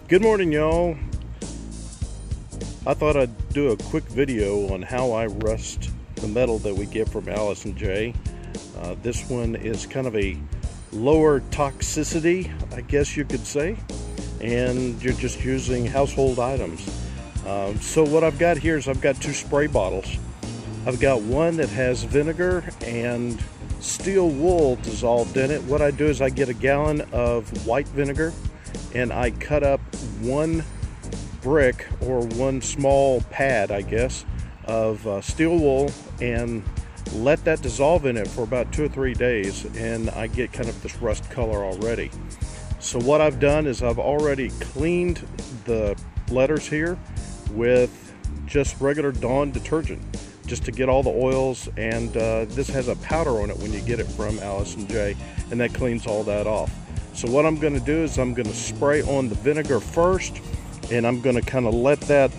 Good morning, y'all. I thought I'd do a quick video on how I rust the metal that we get from Alice & Jay. This one is kind of a lower toxicity, I guess you could say, and you're just using household items. So what I've got here is I've got two spray bottles. I've got one that has vinegar and steel wool dissolved in it. What I do is I get a gallon of white vinegar and I cut up one brick or one small pad, I guess, of steel wool and let that dissolve in it for about 2 or 3 days, and I get kind of this rust color already. So what I've done is I've already cleaned the letters here with just regular Dawn detergent just to get all the oils, and this has a powder on it when you get it from Alice & Jay, and that cleans all that off. So what I'm going to do is I'm going to spray on the vinegar first, and I'm going to kind of let that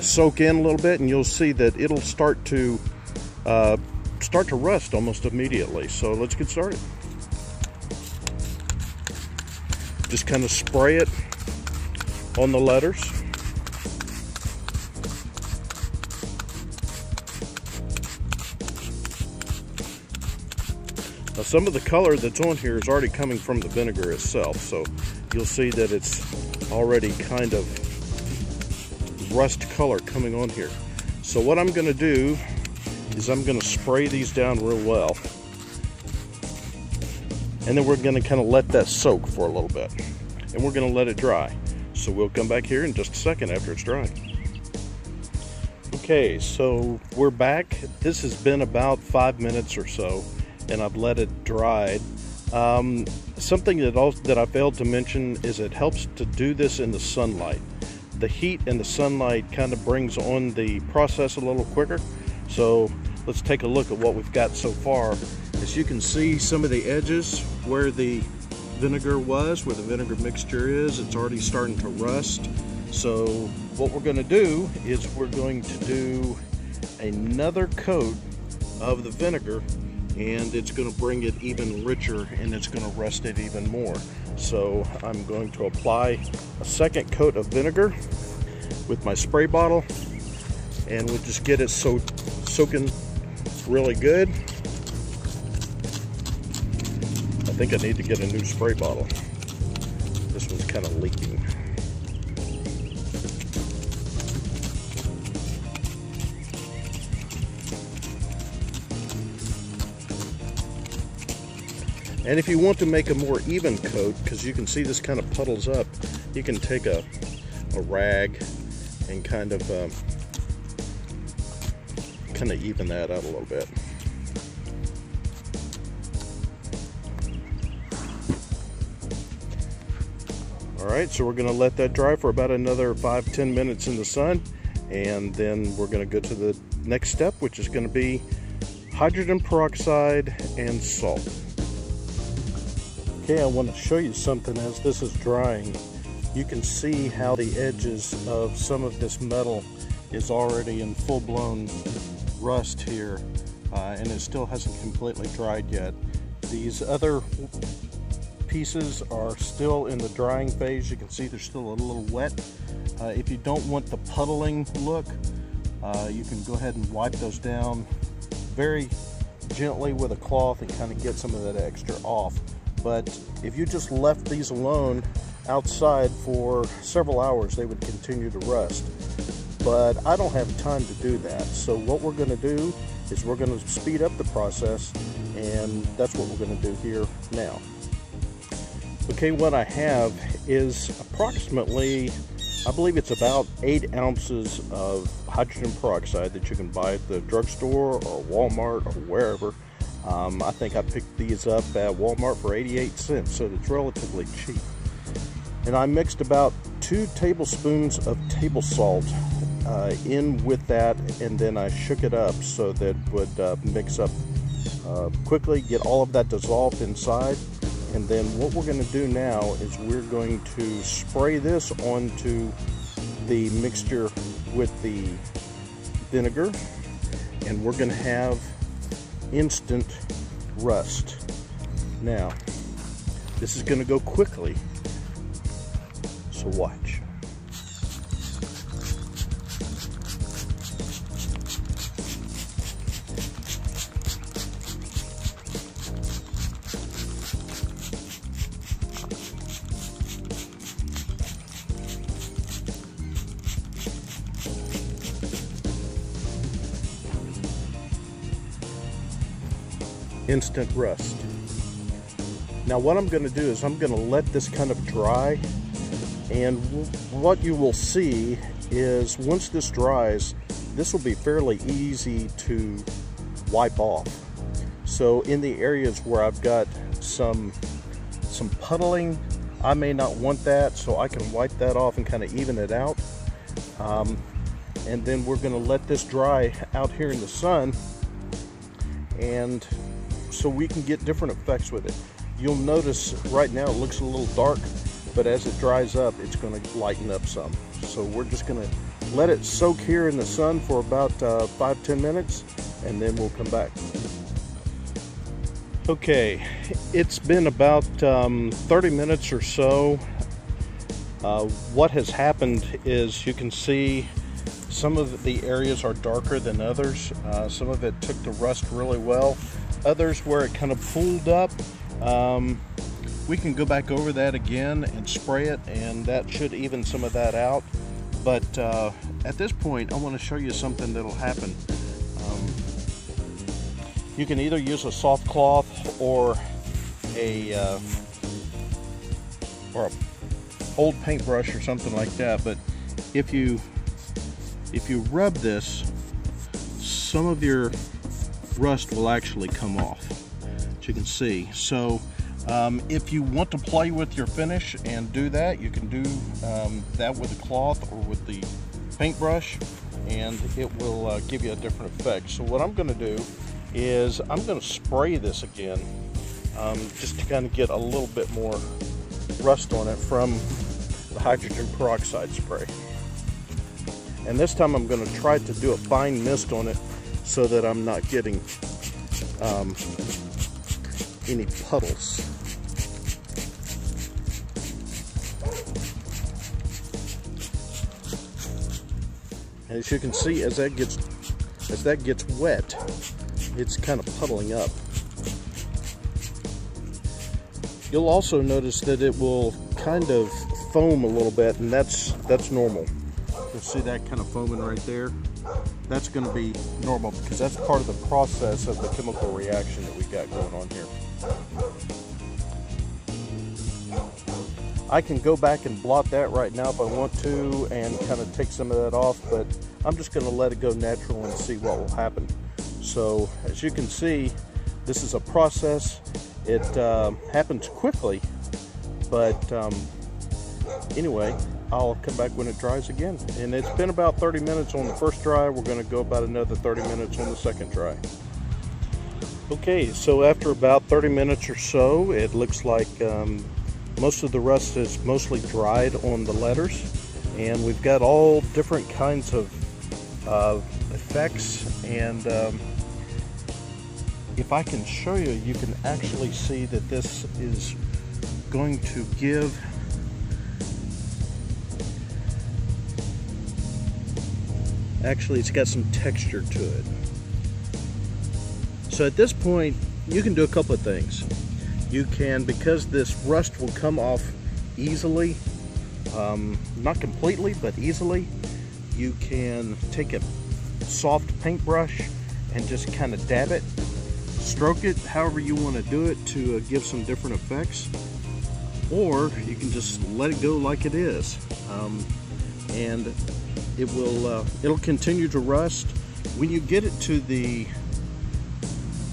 soak in a little bit, and you'll see that it'll start to rust almost immediately. So let's get started. Just kind of spray it on the letters. Now, some of the color that's on here is already coming from the vinegar itself, so you'll see that it's already kind of rust color coming on here. So what I'm going to do is I'm going to spray these down real well, and then we're going to kind of let that soak for a little bit, and we're going to let it dry. So we'll come back here in just a second after it's dry. Okay, so we're back. This has been about 5 minutes or so, and I've let it dry. Something that I failed to mention is it helps to do this in the sunlight. The heat and the sunlight kind of brings on the process a little quicker. So let's take a look at what we've got so far. As you can see, some of the edges where the vinegar was, where the vinegar mixture is, it's already starting to rust. So what we're going to do is we're going to do another coat of the vinegar, and it's going to bring it even richer, and it's going to rust it even more. So I'm going to apply a second coat of vinegar with my spray bottle, and we'll just get it soaking really good. I think I need to get a new spray bottle. This one's kind of leaking. And if you want to make a more even coat, because you can see this kind of puddles up, you can take a rag and kind of even that out a little bit. Alright, so we're going to let that dry for about another 5-10 minutes in the sun, and then we're going to go to the next step, which is going to be hydrogen peroxide and salt. Okay, I want to show you something as this is drying. You can see how the edges of some of this metal is already in full-blown rust here, and it still hasn't completely dried yet. These other pieces are still in the drying phase. You can see they're still a little wet. If you don't want the puddling look, you can go ahead and wipe those down very gently with a cloth and kind of get some of that extra off. But if you just left these alone outside for several hours, they would continue to rust. But I don't have time to do that. So what we're going to do is we're going to speed up the process, and that's what we're going to do here now. Okay, what I have is approximately, I believe it's about 8 ounces of hydrogen peroxide that you can buy at the drugstore or Walmart or wherever. I think I picked these up at Walmart for 88 cents, so it's relatively cheap. And I mixed about 2 tablespoons of table salt in with that, and then I shook it up so that it would mix up quickly, get all of that dissolved inside. And then what we're going to do now is we're going to spray this onto the mixture with the vinegar, and we're going to have instant rust. Now, this is going to go quickly, so to watch. Instant rust. Now what I'm going to do is I'm going to let this kind of dry, and what you will see is once this dries, this will be fairly easy to wipe off. So in the areas where I've got some puddling, I may not want that, so I can wipe that off and kind of even it out. And then we're going to let this dry out here in the sun, and so we can get different effects with it. You'll notice right now it looks a little dark, but as it dries up, it's going to lighten up some. So we're just going to let it soak here in the sun for about 5-10 minutes, and then we'll come back. Okay, it's been about 30 minutes or so. What has happened is you can see some of the areas are darker than others. Some of it took the rust really well. Others where it kind of pulled up, we can go back over that again and spray it, and that should even some of that out. But at this point I want to show you something that'll happen. You can either use a soft cloth or a old paintbrush or something like that, but if you rub this, some of your rust will actually come off, as you can see. So if you want to play with your finish and do that, you can do that with a cloth or with the paintbrush, and it will give you a different effect. So what I'm going to do is I'm going to spray this again, just to kind of get a little bit more rust on it from the hydrogen peroxide spray. And this time I'm going to try to do a fine mist on it so that I'm not getting any puddles. As you can see, as that gets wet, it's kind of puddling up. You'll also notice that it will kind of foam a little bit, and that's normal. You'll see that kind of foaming right there. That's going to be normal because that's part of the process of the chemical reaction that we got going on here. I can go back and blot that right now if I want to and kind of take some of that off, but I'm just going to let it go natural and see what will happen. So as you can see, this is a process. It happens quickly, but anyway, I'll come back when it dries again. And it's been about 30 minutes on the first dry. We're going to go about another 30 minutes on the second dry. Okay, so after about 30 minutes or so, it looks like most of the rust is mostly dried on the letters, and we've got all different kinds of effects. And if I can show you, you can actually see that this is going to give actually, it's got some texture to it. So at this point, you can do a couple of things. You can, because this rust will come off easily, not completely, but easily, you can take a soft paintbrush and just kind of dab it, stroke it, however you want to do it to give some different effects. Or you can just let it go like it is. And it'll continue to rust. When you get it to the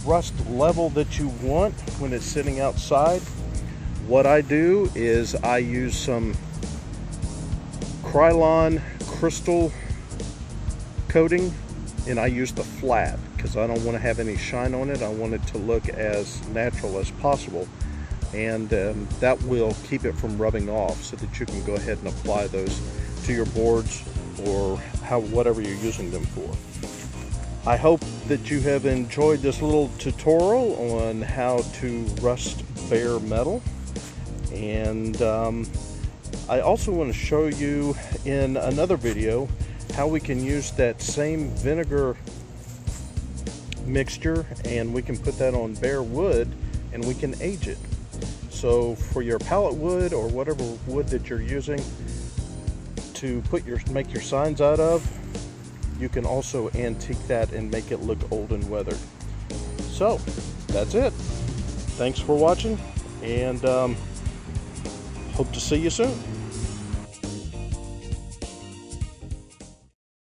rust level that you want when it's sitting outside, what I do is I use some krylon crystal coating, and I use the flat because I don't want to have any shine on it. I want it to look as natural as possible, and that will keep it from rubbing off, so that you can go ahead and apply those to your boards or whatever you're using them for. I hope that you have enjoyed this little tutorial on how to rust bare metal, and I also want to show you in another video how we can use that same vinegar mixture and we can put that on bare wood and we can age it. So for your pallet wood or whatever wood that you're using to make your signs out of, you can also antique that and make it look old and weathered. So that's it. Thanks for watching, and hope to see you soon.